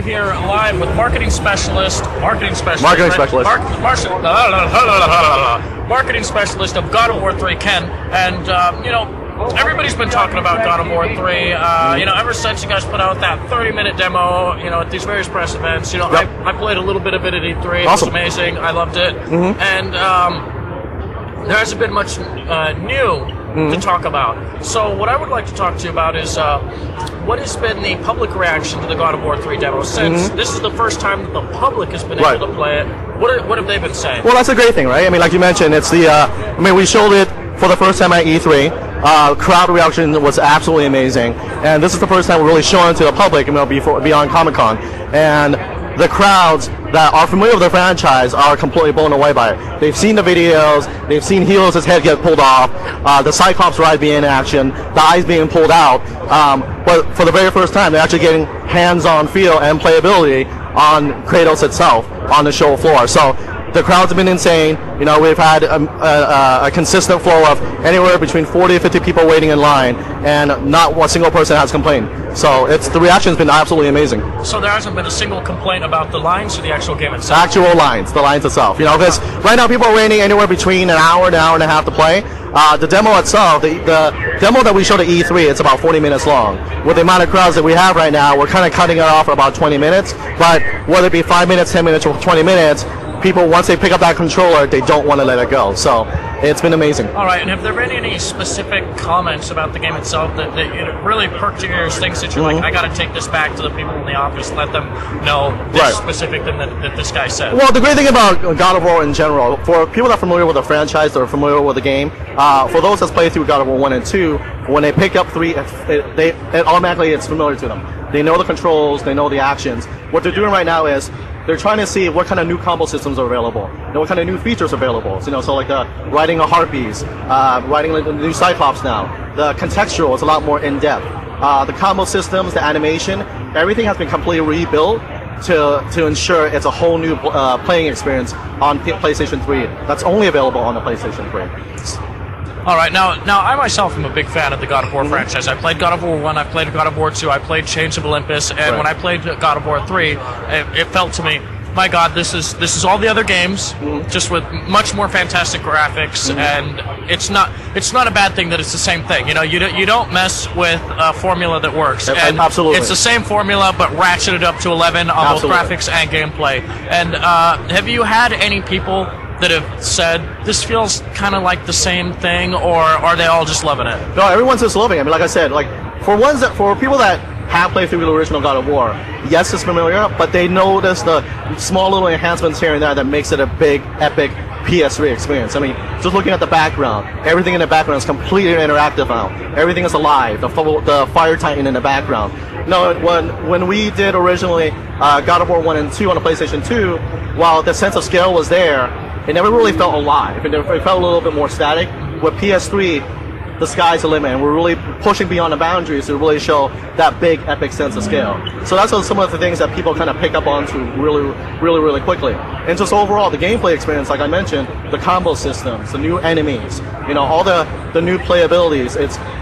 here live with marketing specialist of God of War 3, Ken, and you know, everybody's been talking about God of War 3. You know, ever since you guys put out that 30-minute demo, you know, at these various press events. You know, I played a little bit of it at E3. It was amazing. I loved it, and there hasn't been much new to talk about. So what I would like to talk to you about is what has been the public reaction to the God of War 3 demo since this is the first time that the public has been able to play it. What have they been saying? Well, that's a great thing, right? I mean, like you mentioned, it's the I mean, we showed it for the first time at E3. Crowd reaction was absolutely amazing, and this is the first time we're really showing it to the public, you know, beyond Comic-Con, and the crowds that are familiar with the franchise are completely blown away by it. They've seen the videos, they've seen Helios' head get pulled off, the Cyclops ride being in action, the eyes being pulled out, but for the very first time they're actually getting hands-on feel and playability on Kratos itself on the show floor. So the crowds have been insane. You know, we've had a consistent flow of anywhere between 40 to 50 people waiting in line, and not one single person has complained. So the reaction's been absolutely amazing. So there hasn't been a single complaint about the lines or the actual game itself? Actual lines, the lines itself. You know, because right now people are waiting anywhere between an hour and a half to play. The demo itself, the demo that we showed at E3, it's about 40 minutes long. With the amount of crowds that we have right now, we're kind of cutting it off for about 20 minutes. But whether it be 5 minutes, 10 minutes, or 20 minutes, people, once they pick up that controller, they don't want to let it go. So it's been amazing. All right, and have there been any specific comments about the game itself that really perked your ears, things that you're like, I got to take this back to the people in the office, let them know this specific thing that this guy said? Well, the great thing about God of War in general, for people that are familiar with the franchise, that are familiar with the game, for those that play through God of War 1 and 2, when they pick up 3, it automatically it's familiar to them. They know the controls, they know the actions. What they're doing right now is they're trying to see what kind of new combo systems are available, what kind of new features are available. So, you know, so like the riding a Harpies, riding like the new Cyclops now. The contextual is a lot more in-depth. The combo systems, the animation, everything has been completely rebuilt to ensure it's a whole new playing experience on PlayStation 3 that's only available on the PlayStation 3. All right, now I myself am a big fan of the God of War franchise. I played God of War 1, I played God of War 2, I played Chains of Olympus, and when I played God of War 3, it felt to me, my God, this is all the other games, just with much more fantastic graphics, and it's not a bad thing that it's the same thing. You know, you don't mess with a formula that works. And absolutely, it's the same formula, but ratcheted up to 11 on both graphics and gameplay. And have you had any people that have said this feels kind of like the same thing, or are they all just loving it? No, everyone's just loving it. I mean, like I said, like for people that have played through the original God of War, yes, it's familiar, but they notice the small little enhancements here and there that makes it a big, epic PS3 experience. I mean, just looking at the background, everything in the background is completely interactive now. Everything is alive. The Fire Titan in the background. No, when we did originally God of War 1 and 2 on the PlayStation 2, while the sense of scale was there, it never really felt alive. It felt a little bit more static. With PS3, the sky's the limit, and we're really pushing beyond the boundaries to really show that big, epic sense of scale. So that's some of the things that people kind of pick up onto really quickly. And just overall, the gameplay experience, like I mentioned, the combo systems, the new enemies, you know, all the new playabilities.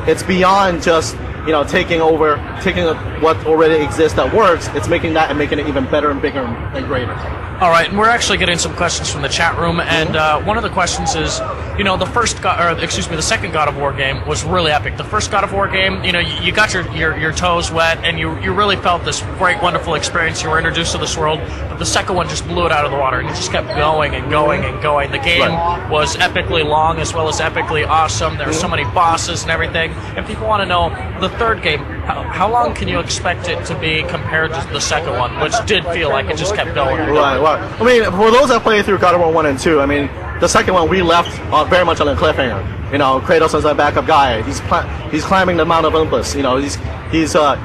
It's beyond just, you know, taking what already exists that works. It's making that and making it even better and bigger and greater. All right, and we're actually getting some questions from the chat room, and one of the questions is, you know, the second God of War game was really epic. The first God of War game, you know, you got your toes wet, and you really felt this great, wonderful experience. You were introduced to this world, but the second one just blew it out of the water, and it just kept going and going and going. The game was epically long as well as epically awesome. There were so many bosses and everything, and people want to know, the third game, how long can you expect it to be compared to the second one, which did feel like it just kept going and going? Right. I mean, for those that play through God of War 1 and 2, I mean, the second one we left very much on a cliffhanger. You know, Kratos is a backup guy. He's climbing the Mount of Olympus. You know, he's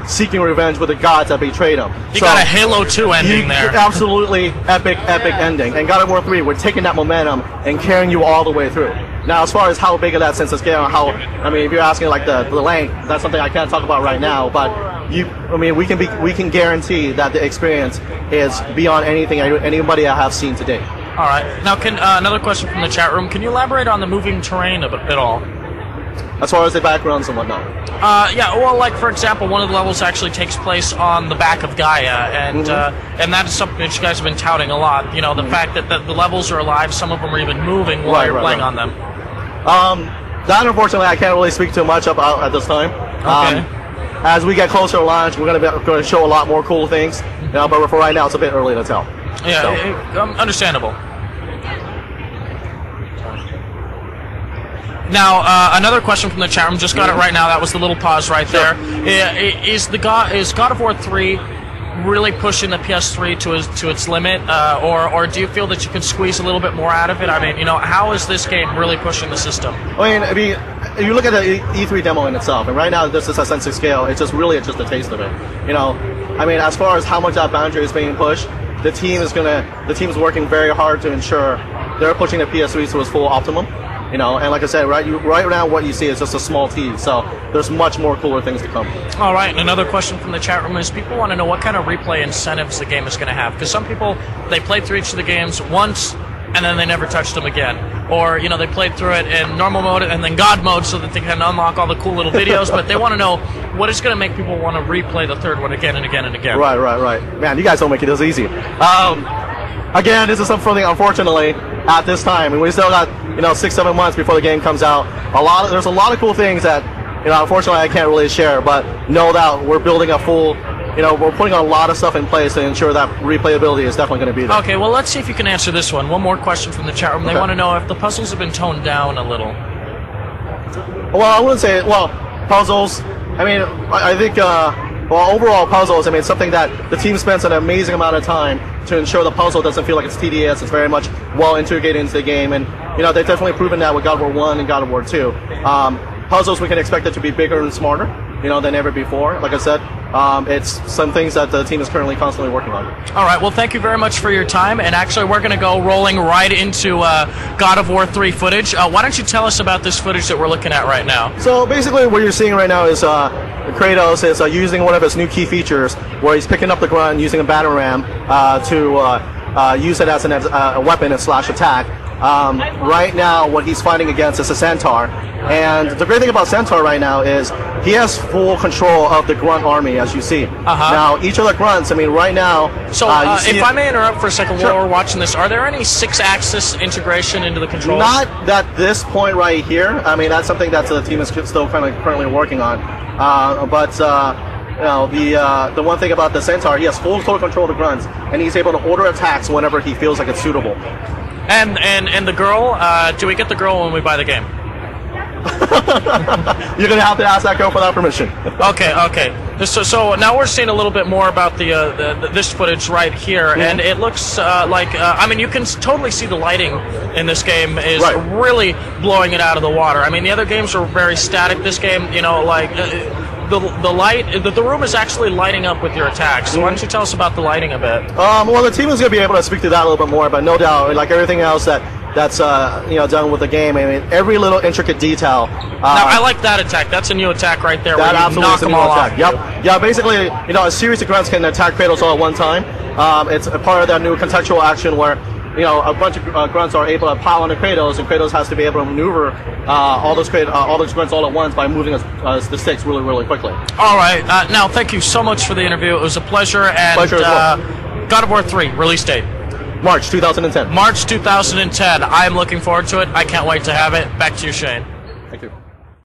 seeking revenge with the gods that betrayed him. You got a Halo 2 ending there. Absolutely epic ending. And God of War 3, we're taking that momentum and carrying you all the way through. Now, as far as how big of that sense of scale, I mean, if you're asking like the length, that's something I can't talk about right now. But we can guarantee that the experience is beyond anything anybody I have seen to date. All right. Now, another question from the chat room. Can you elaborate on the moving terrain a bit at all? as far as the backgrounds and whatnot. Yeah, well, like for example, one of the levels actually takes place on the back of Gaia, and that is something that you guys have been touting a lot. You know, the fact that the levels are alive, some of them are even moving while you're playing on them. That unfortunately I can't really speak too much about at this time. Okay. As we get closer to launch, we're going to show a lot more cool things. You know, but for right now, it's a bit early to tell. Yeah, so. Understandable. Now, another question from the chat room. Just got it right now. That was the little pause right there. Is God of War 3 really pushing the PS3 to its limit, or do you feel that you can squeeze a little bit more out of it? I mean, you know, how is this game really pushing the system? I mean, if you look at the E3 demo in itself, and right now this is a sense of scale. It's just really just a taste of it. You know, I mean, as far as how much that boundary is being pushed, the team's working very hard to ensure they're pushing the PS3 to its full optimum. You know, and like I said, right now what you see is just a small tease, so there's much more cooler things to come. All right, and another question from the chat room is people want to know what kind of replay incentives the game is going to have, because some people, they played through each of the games once, and then they never touched them again. Or, you know, they played through it in normal mode and then God mode so that they can unlock all the cool little videos, but they want to know what is going to make people want to replay the third one again and again and again. Right. Man, you guys don't make it this easy. Again, this is something, unfortunately, at this time, and we still got, you know, 6-7 months before the game comes out. There's a lot of cool things that, you know, unfortunately I can't really share, but no doubt we're building a full, you know, we're putting a lot of stuff in place to ensure that replayability is definitely going to be there. Okay, well, let's see if you can answer this one. One more question from the chat room. They want to know if the puzzles have been toned down a little. Well, I wouldn't say, well, puzzles, I mean, I think, well, overall puzzles, I mean, it's something that the team spends an amazing amount of time to ensure the puzzle doesn't feel like it's tedious. It's very much well integrated into the game, and, you know, they've definitely proven that with God of War 1 and God of War 2. Puzzles, we can expect it to be bigger and smarter, you know, than ever before. Like I said, it's some things that the team is currently constantly working on. All right, well, thank you very much for your time, and actually we're going to go rolling right into God of War 3 footage. Why don't you tell us about this footage that we're looking at right now? So basically what you're seeing right now is Kratos is using one of his new key features where he's picking up the grunt using a battering ram to use it as a weapon and slash attack. Right now what he's fighting against is a centaur, and the great thing about centaur right now is he has full control of the grunt army, as you see. Now each of the grunts, I mean, right now, so if I may interrupt for a second while we're watching this, are there any 6-axis integration into the controls? Not at this point right here. I mean, that's something that the team is still kind of currently working on, but you know, the one thing about the centaur, he has full total control of the grunts, and he's able to order attacks whenever he feels like it's suitable. And the girl, do we get the girl when we buy the game? You're gonna have to ask that girl for that permission. Okay. So now we're seeing a little bit more about this footage right here, and it looks like I mean, you can totally see the lighting in this game is really blowing it out of the water. I mean, the other games are very static. This game, you know, like the room is actually lighting up with your attacks. So why don't you tell us about the lighting a bit? Well, the team is going to be able to speak to that a little bit more, but no doubt, like everything else that's you know, done with the game, I mean, every little intricate detail. Now, I like that attack. That's a new attack right there. That where you absolutely knock is a them new all attack. off. Yep. Yeah, basically, you know, a series of grunts can attack Kratos all at one time. It's a part of that new contextual action where, you know, a bunch of grunts are able to pile onto Kratos, and Kratos has to be able to maneuver all those grunts all at once by moving the sticks really, really quickly. All right. Now, thank you so much for the interview. It was a pleasure. And pleasure as well. God of War 3 release date. March 2010. March 2010. I am looking forward to it. I can't wait to have it. Back to you, Shane. Thank you.